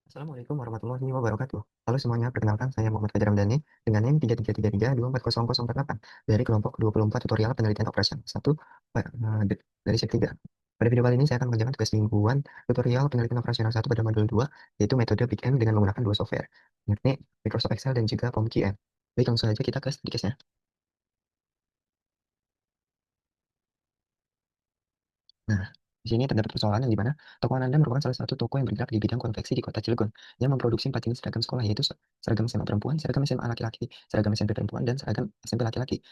Assalamualaikum warahmatullahi wabarakatuh. Halo semuanya, perkenalkan saya Muhammad Fajar Ramdhani dengan NIM 3333240048 dari kelompok 24 tutorial penelitian operation 1 dari shift 3. Pada video kali ini saya akan mengerjakan tugas mingguan tutorial penelitian operasional 1 pada modul 2, yaitu metode Big M dengan menggunakan dua software, yakni Microsoft Excel dan juga POM-QM. Baik, langsung saja kita ke studi case-nya. Nah, di sini terdapat persoalan yang di mana toko Ananda merupakan salah satu toko yang bergerak di bidang konveksi di kota Cilegon, yang memproduksi 4 jenis seragam sekolah, yaitu seragam SMA perempuan, seragam SMA laki-laki, seragam SMP perempuan, dan seragam SMP laki-laki.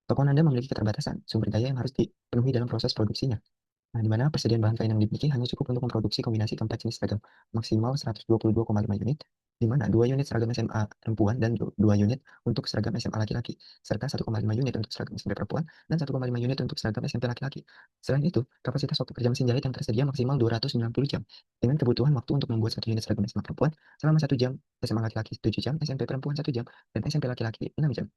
Toko Ananda memiliki keterbatasan sumber daya yang harus dipenuhi dalam proses produksinya. Nah, di mana persediaan bahan kain yang dimiliki hanya cukup untuk memproduksi kombinasi keempat jenis seragam maksimal 122,5 unit, di mana 2 unit seragam SMA perempuan dan 2 unit untuk seragam SMA laki-laki, serta 1,5 unit untuk seragam SMP perempuan dan 1,5 unit untuk seragam SMP laki-laki. Selain itu, kapasitas waktu kerja mesin jahit yang tersedia maksimal 290 jam, dengan kebutuhan waktu untuk membuat 1 unit seragam SMA perempuan selama 1 jam, SMA laki-laki 7 jam, SMP perempuan 1 jam, dan SMP laki-laki 6 jam.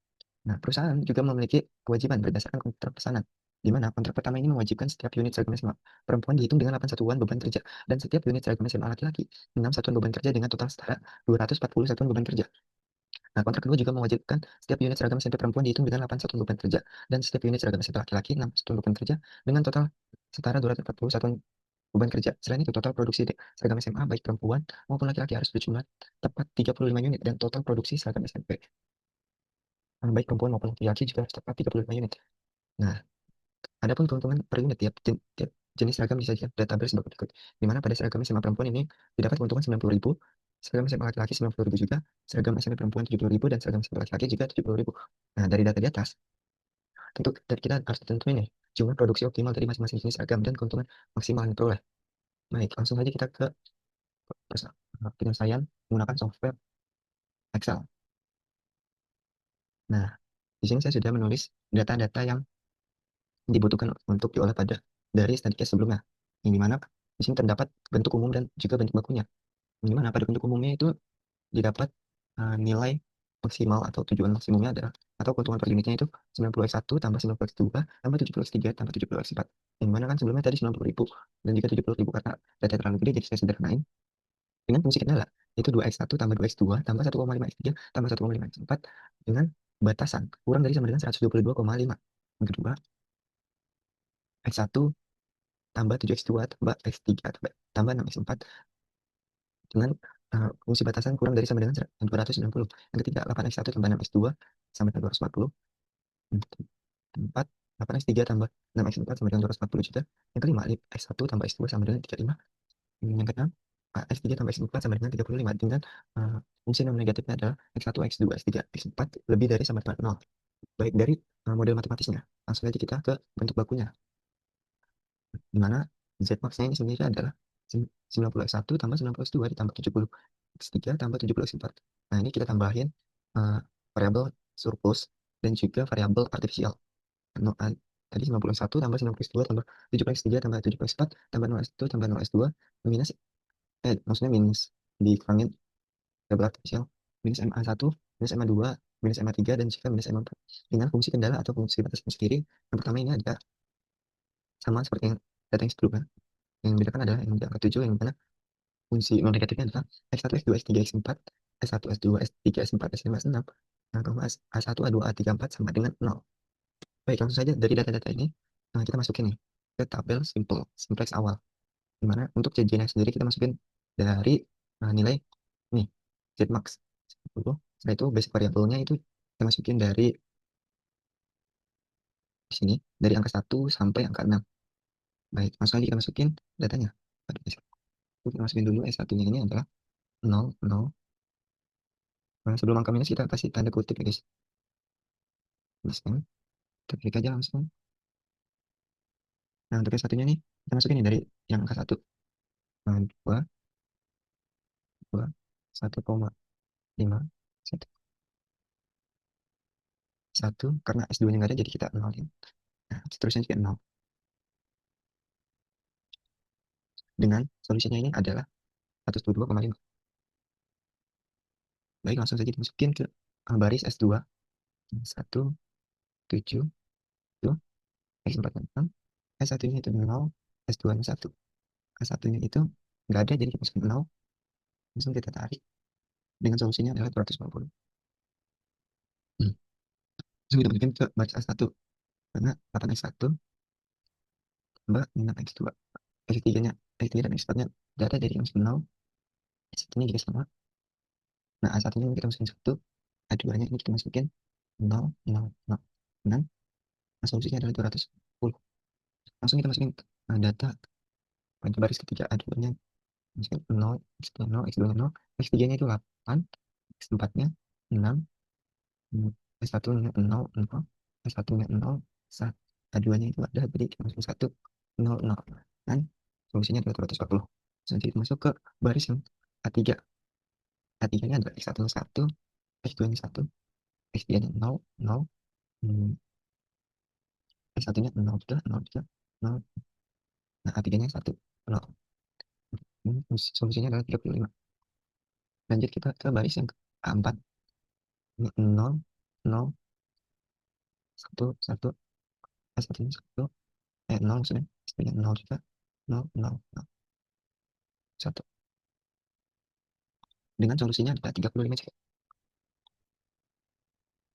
Nah, perusahaan juga memiliki kewajiban berdasarkan kontrak pesanan, di mana kontrak pertama ini mewajibkan setiap unit seragam SMA perempuan dihitung dengan 8 satuan beban kerja, dan setiap unit seragam SMA laki-laki 6 satuan beban kerja dengan total setara 240 satuan beban kerja. Nah, kontrak kedua juga mewajibkan setiap unit seragam SMP perempuan dihitung dengan 8 satuan beban kerja, dan setiap unit seragam SMP laki-laki 6 satuan beban kerja dengan total setara 240 satuan beban kerja. Selain itu, total produksi seragam SMA baik perempuan maupun laki-laki harus berjumlah tepat 35 unit, dan total produksi seragam SMP baik perempuan maupun laki-laki juga harus tepat 35 unit. Nah, adapun keuntungan per unit tiap jenis seragam disajikan database sebagai berikut. Di mana pada seragam SMA perempuan ini didapat keuntungan 90.000, seragam SMA laki-laki 90.000 juga, seragam SMA perempuan 70.000, dan seragam SMA laki-laki juga 70.000. Nah, dari data di atas, tentu dari kita harus tentuin nih jumlah produksi optimal dari masing-masing jenis seragam dan keuntungan maksimal yang diperoleh. Baik, langsung saja kita ke penyelesaian menggunakan software Excel. Nah, di sini saya sudah menulis data-data yang dibutuhkan untuk diolah pada dari study case sebelumnya, yang dimana di sini terdapat bentuk umum dan juga bentuk bakunya, yang dimana pada bentuk umumnya itu didapat nilai maksimal atau tujuan maksimumnya adalah atau keuntungan per unitnya itu 90x1 tambah 90x2 tambah 70x3 tambah 70x4, yang dimana kan sebelumnya tadi 90.000 dan juga 70.000 karena data terlalu gede, jadi saya sederhanain dengan fungsi kendala, yaitu 2x1 tambah 2x2 tambah 1,5x3 tambah 1,5x4 dengan batasan kurang dari sama dengan 122,5. Yang kedua, x1 tambah 7x2 tambah x3 tambah 6x4 dengan fungsi batasan kurang dari sama dengan 290. Yang ketiga, 8x1 tambah 6x2 sama dengan 240. Yang keempat, 8x3 tambah 6x4 sama dengan 240 juga. Yang kelima, x1 tambah x2 sama dengan 35. Yang keenam, x3 tambah x4 sama dengan 35, dengan fungsi non negatifnya adalah x1, x2, x3, x4 lebih dari sama dengan 0. Baik, dari model matematisnya, langsung saja kita ke bentuk bakunya, di mana Z-max-nya ini sendiri adalah 90x1 tambah 90x2 ditambah 70x3 tambah 70x4. Nah, ini kita tambahin variabel surplus dan juga variabel artifisial. No, tadi 90x1 tambah 90x2 tambah 70x3 tambah 70x4 tambah 0x1 tambah 0x2 minus, maksudnya minus dikurangin variabel artifisial, minus MA1, minus MA2, minus MA3, dan juga minus MA4. Dengan fungsi kendala atau fungsi batas sendiri, yang pertama ini ada sama seperti yang data yang sebelumnya. Yang membedakan adalah yang di angka 7, yang mana fungsi non negatifnya adalah x1, x2, x3, x4, s1, s2, s3, s4, s5, s6, a1, a2, a3, a4 sama dengan 0. Baik, langsung saja dari data-data ini kita masukin nih ke tabel simplex awal. Dimana untuk CJ-nya sendiri kita masukin dari nilai nih Zmax 10. Setelah itu basic variabelnya itu kita masukin dari sini, dari angka 1 sampai angka 6. Baik, langsung aja kita masukin datanya. Kita masukin dulu S1-nya ini adalah 0, 0. Nah, sebelum angka minus kita kasih tanda kutip ya guys. Teruskan, kita klik aja langsung. Nah, untuk yang satunya nih, kita masukin nih dari yang angka 1. Nah, 2, 2, 1,5, 1, 1. Karena S2-nya nggak ada, jadi kita 0. Nah, seterusnya juga 0. Dengan solusinya ini adalah 122,5. Baik, langsung saja dimasukin ke baris S2. 1, 7, itu, X4, 6. S1-nya itu 0, S2-nya 1. S1-nya itu nggak ada, jadi kita masukin 0. Langsung kita tarik dengan solusinya adalah 250. Hmm. Langsung kita masukin ke baris A1 karena 8x1 tambah 6x2. X3-nya, X3 dan X4-nya data dari yang 0, X1-nya juga sama. Nah, A1-nya kita masukin 1, A2-nya ini kita masukin 0, 0, 0. Dan solusinya adalah 210. Langsung kita masukin data pada baris ketiga A2-nya masukin 0, X2 0, X2 0, X3-nya itu 8, X4-nya 6, S1-nya 0, 0, S1-nya 0, A2-nya itu ada, jadi kita masukin 1, 0, 0. Dan solusinya adalah 240. Selanjutnya kita masuk ke baris yang A3. A3-nya adalah X1-nya 1, X2-nya 1, X3-nya 0, 0, X1-nya 0 juga, 0 juga, 0. Nah, A3-nya 1, 0. Solusinya adalah 35. Lanjut kita ke baris yang keempat. Ini 0, 0, 1, 1, S1-nya 1, 0 maksudnya, S2-nya 0 juga, 0, 0, 0, 1. Dengan solusinya adalah 35 juga.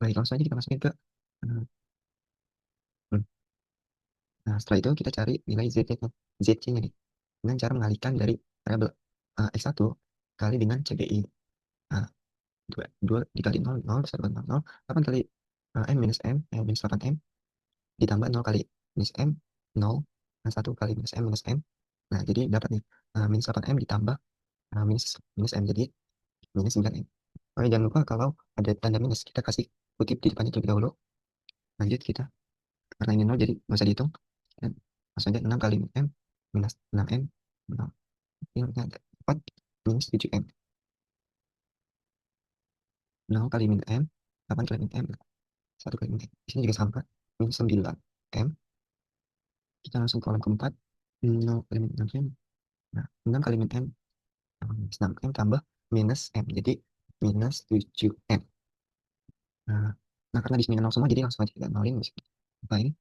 Baik, langsung aja kita masukin ke hmm, nah, setelah itu kita cari nilai ZC-nya nih. Dengan cara mengalihkan dari variabel X1 kali dengan CBI. Nah, 2 dikali 0, 0, 1 kali 0, 0, 8 kali M minus M, minus 8M, ditambah 0 kali minus M, 0, nah 1 kali minus M. Nah, jadi dapat nih, minus 8M ditambah minus M, jadi minus 9M. Oke, jangan lupa kalau ada tanda minus, kita kasih kutip di depannya terlebih dahulu. Lanjut kita, karena ini 0, jadi nggak usah dihitung. Dan langsung aja 6 kali M, minus 6M, 0. Ini ada 4 minus 7M. 0 kali min M, 8 kali min M, 1 kali min M. Di sini juga sama, min 9M. Kita langsung kolom keempat, 0 kali min 6M. Nah, 6 kali min M, minus 6M tambah minus M. Jadi, minus 7M. Nah, karena di sini 0 semua, jadi langsung aja kita nolin. Apa ini?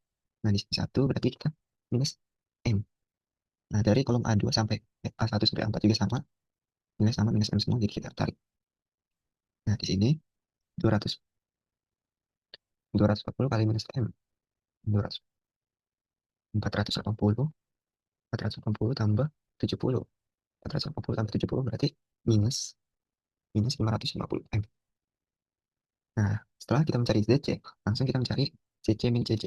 Nah, di sini 1, berarti kita minus M. Nah, dari kolom A2 sampai A1 sampai A4 juga sama. Nilai sama, minus M semua, jadi kita tarik. Nah, di sini 200, 240 kali minus M. 200, 480, 480 tambah 70. 480 tambah 70 berarti minus minus 550 M. Nah, setelah kita mencari ZC, langsung kita mencari CC min CC.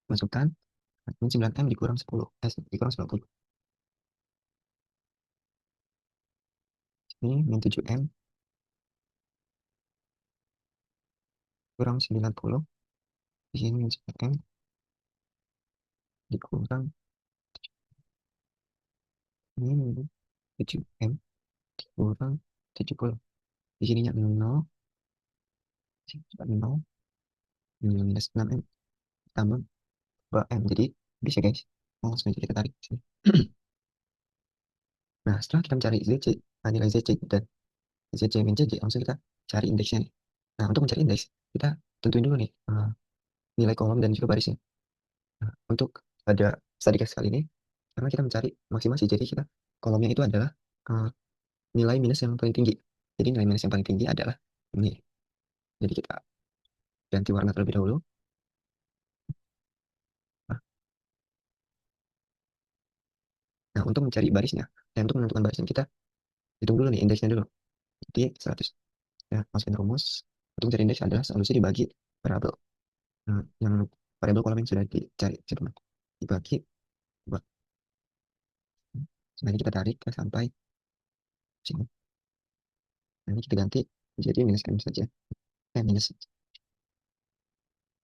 Masukkan min 9M dikurang 10, dikurang 90. Ini min 7M kurang 90. Di sini min 9M dikurang, ini min 7M dikurang 70. Di sininya 0, di sini juga 0, minus 6M tambah 2M. Jadi bisa guys. Langsung aja kita tarik sini. Nah, setelah kita mencari ZC, nilai ZC dan ZC min ZC, langsung kita cari indeksnya nih. Nah, untuk mencari indeks, kita tentuin dulu nih nilai kolom dan juga barisnya. Nah, untuk pada studi case kali ini, karena kita mencari maksimasi, jadi kita kolomnya itu adalah uh, nilai minus yang paling tinggi. Jadi nilai minus yang paling tinggi adalah ini. Jadi kita ganti warna terlebih dahulu. Nah, nah, untuk mencari barisnya, dan untuk menentukan barisnya, kita hitung dulu nih indeksnya dulu. Jadi 100. Ya, masukin rumus. Untuk mencari indeks adalah solusi dibagi variabel. Nah, yang variabel kolom yang sudah dicari, dibagi dua. Nah, ini kita tarik sampai sini. Nah, ini kita ganti jadi minus M saja. Minus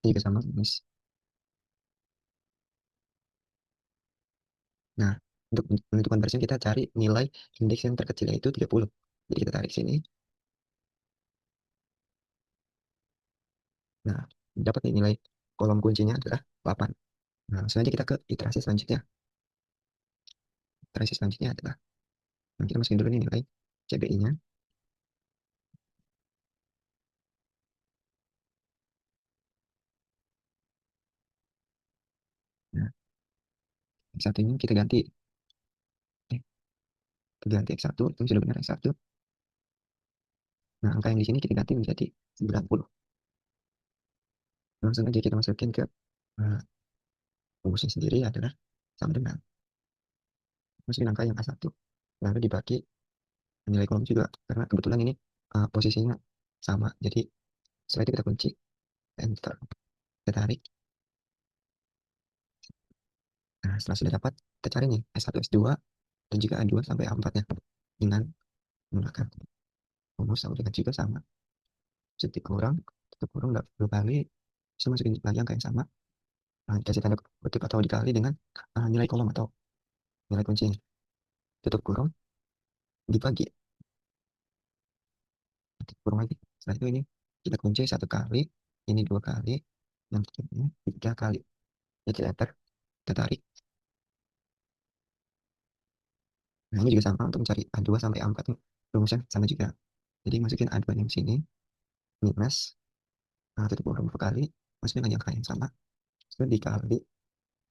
ini juga sama minus. Nah, untuk menentukan barisnya kita cari nilai indeks yang terkecil yaitu 30. Jadi kita tarik sini. Nah, dapat nih nilai kolom kuncinya adalah 8. Nah, selanjutnya kita ke iterasi selanjutnya. Iterasi selanjutnya adalah, nah, kita masukin dulu nih nilai CBI-nya. Nah, saat ini kita ganti. Ganti X1, itu sudah benar X1. Nah, angka yang di sini kita ganti menjadi 90. Langsung aja kita masukin ke rumusnya sendiri adalah sama dengan masukin angka yang A1 lalu dibagi nilai kolom juga karena kebetulan ini posisinya sama. Jadi setelah itu kita kunci enter, kita tarik. Nah, setelah sudah dapat, kita cari nih S1, S2 dan juga A2 sampai A4 nya dengan menggunakan rumus sama dengan juga sama. Jadi kurang, tutup kurung dua kali, bisa masukin lagi angka yang sama. Nah, dikasih tanda kutip atau dikali dengan nilai kolom atau nilai kuncinya. Tutup kurung, dibagi, tutup kurung lagi. Setelah itu ini kita kunci satu kali, ini dua kali, yang ini tiga kali. Ya, kita enter, kita tarik. Nah, ini juga sama untuk mencari A2 sampai A4 nih. Rumusnya sama juga. Jadi masukin A2 yang sini, minus, tutup kurung dua kali, masukin lagi angka yang sama, terus dikali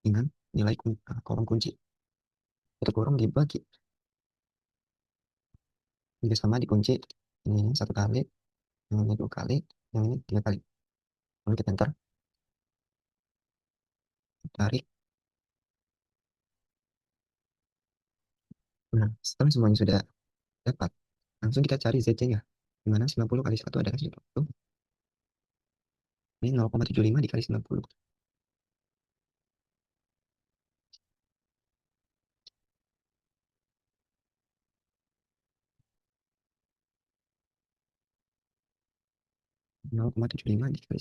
dengan nilai kolom kunci. Tutup kurung dibagi, juga sama dikunci. Ini satu kali, yang ini dua kali, yang ini tiga kali. Lalu kita enter, tarik. Nah, setelah semuanya sudah dapat, langsung kita cari ZC-nya. Dimana 90 kali 1 adalah 90. Ini 0,75 dikali 90. 0,75 dikali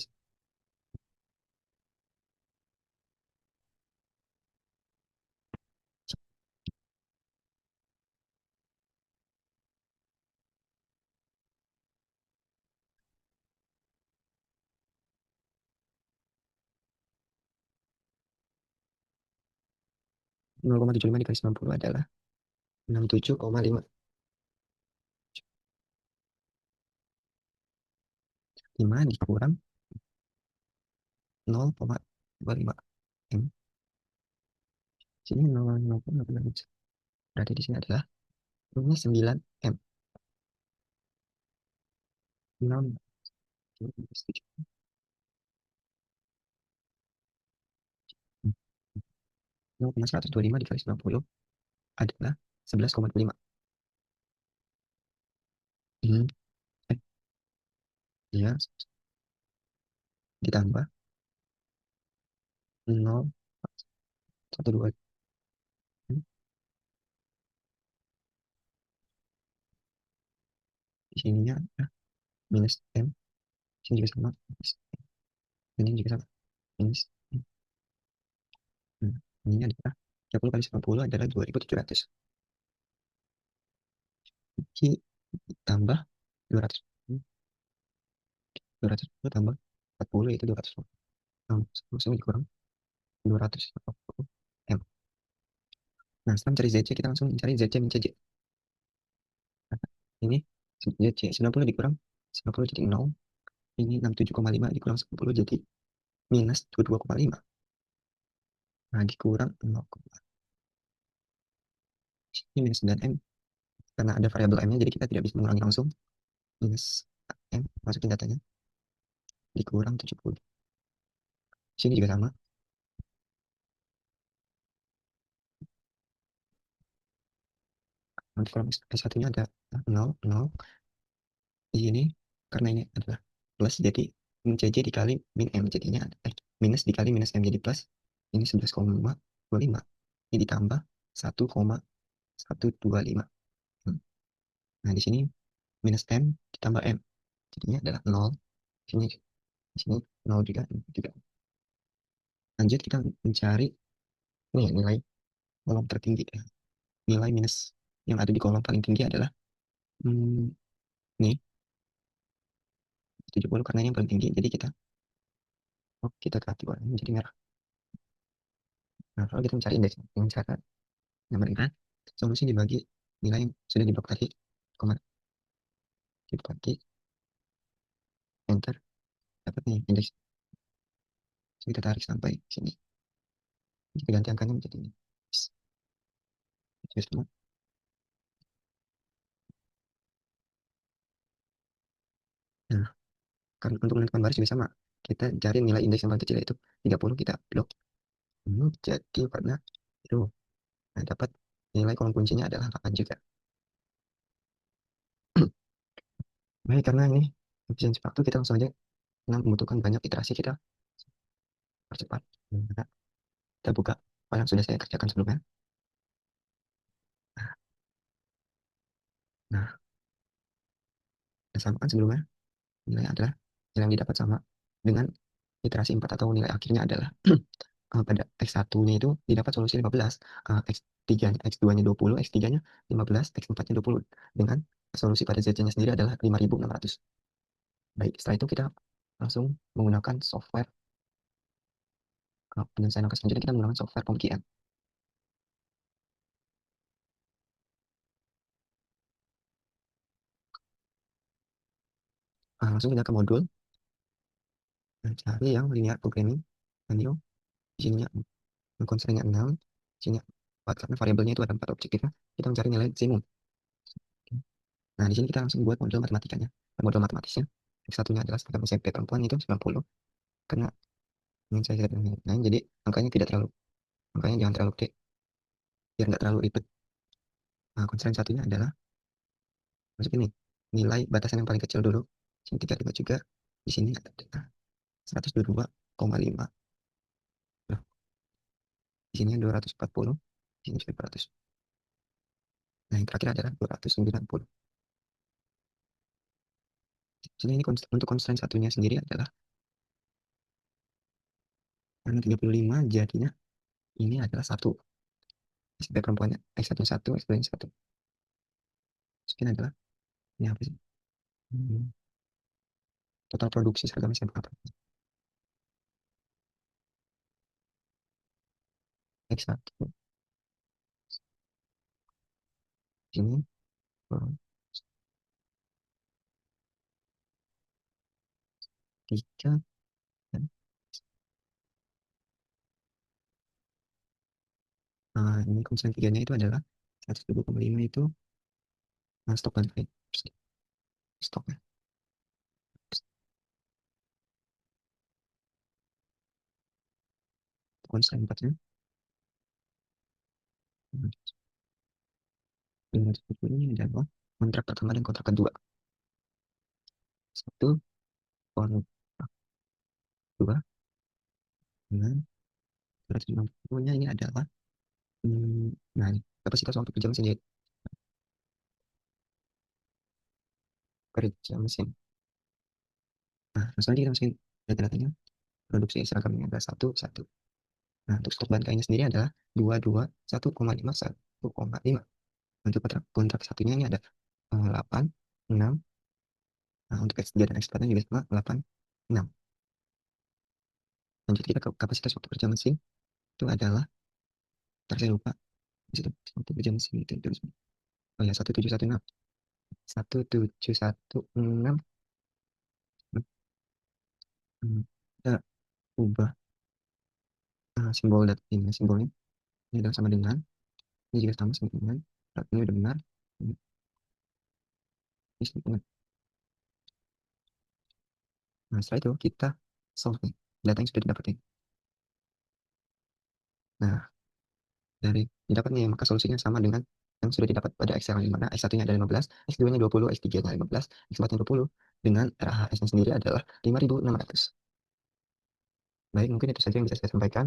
0,75 dikali 90 adalah 67,5. 5 dikurang 0,25 M. Sini 0,25. Berarti di sini adalah ini 9 M. 6, 0,125 dikali 90 adalah 11,25. Hmm. Eh, ya, ditambah 0,125. Di sininya adalah minus M. Sini juga sama. Ini juga sama. Minus M. Hmm. Ini adalah 30 kali 90 adalah 2.700. Jadi tambah 200. 210 tambah 40 itu 200. Langsung dikurang 240 M. Nah, setelah mencari ZC, kita langsung mencari ZC min CJ. Nah, ini ZC 90 dikurang 90 jadi 0. Ini 67,5 dikurang 10 jadi minus 22,5. Nah, dikurang 0. Ini minus 9 M. Karena ada variabel M-nya, jadi kita tidak bisa mengurangi langsung. Minus M, masukin datanya. Dikurang 70. Sini juga sama. Nanti kalau S1-nya ada 0, 0. Di sini, karena ini adalah plus, jadi min CJ dikali min M. Jadinya minus dikali minus M jadi plus. Ini 11,25. Ini ditambah 1,125. Nah, di sini minus M ditambah M. Jadinya adalah 0. Sini, di sini 0 juga. juga. Lanjut kita mencari ini ya, nilai kolom tertinggi. Nilai minus yang ada di kolom paling tinggi adalah ini 70 karena ini yang paling tinggi. Jadi kita ganti warnanya menjadi merah. Nah, kalau kita mencari indeks dengan cara yang solusi dibagi nilai yang sudah diblok tadi, koma dibagi enter, dapat nih indeks. Jadi kita tarik sampai sini. Kita ganti angkanya menjadi ini. Just Kan untuk menentukan baris juga sama. Kita cari nilai indeks yang paling kecil yaitu 30, kita blok. Jadi warna biru. Nah, dapat nilai kolom kuncinya adalah 8 juga. Baik, karena ini efisiensi waktu, kita langsung aja, karena membutuhkan banyak iterasi, kita percepat. Nah, kita buka file yang sudah saya kerjakan sebelumnya. Nah, kita samakan sebelumnya. Nilai adalah nilai yang didapat sama dengan iterasi 4, atau nilai akhirnya adalah pada X1-nya itu didapat solusi 15, X3-nya, X2-nya 20, X3-nya 15, X4-nya 20. Dengan solusi pada Z-nya sendiri adalah 5.600. Baik, setelah itu kita langsung menggunakan software penyelesaian angka. Selanjutnya kita menggunakan software pembiayaan. Langsung kita ke modul, cari yang linear programming, menu. Di sini constraint-nya 6, di sini 4, karena variabelnya itu ada 4 objektifnya. Kita mencari nilai maksimum. Nah, di sini kita langsung buat modul matematikanya. Modul matematisnya, X1-nya adalah seragam SMP perempuan itu 90, karena ingin saya lain, jadi angkanya tidak terlalu, angkanya jangan terlalu gede, biar nggak terlalu ribet. Nah, constraint satunya adalah masuk ini, nilai batasan yang paling kecil dulu. Sini 35 juga, di sini ada 122,5. Nah, di sini 240, di sini juga 200. Nah, yang terakhir adalah 290. Jadi ini untuk constraint satunya sendiri adalah karena 35, jadinya ini adalah 1. SMP perempuannya X1 1, X2 1. Terus ini adalah, ini apa sih? Total produksi seragam SMA apa? X1, ini, oh, 3, dan ini constraint 3-nya itu adalah 107,5 itu stok dan freight. Stoknya. Constraint 4-nya 570, ini adalah kontrak pertama dan kontrak kedua. Satu kontrak kedua dengan 250-nya ini adalah, nah ini kapasitas waktu kerja mesin, yaitu kerja mesin. Nah, selanjutnya kita masukin data-datanya. Produksi seragamnya adalah 1, 1. Nah, untuk stok bahan kainnya sendiri adalah 22, 1,5, 1,5. Untuk kontrak satunya ini ada 8, 6. Nah, untuk X3 dan X4 juga sama 8, 6. Lanjut kita ke kapasitas waktu kerja mesin, itu adalah, ntar saya lupa, di situ waktu kerja mesin itu terus. Oh ya, 1716. 1716. Kita ubah simbol dat ini, simbolnya ini adalah sama dengan, ini juga sama dengan, ini udah benar, ini sama dengan. Nah, setelah itu kita solve nih, data yang sudah didapat. Nah, dari didapatnya, maka solusinya sama dengan yang sudah didapat pada Excel, di mana X1-nya ada 15, X2-nya 20, X3-nya 15, X4-nya 20, dengan RAHS-nya sendiri adalah 5.600. Baik, mungkin itu saja yang bisa saya sampaikan.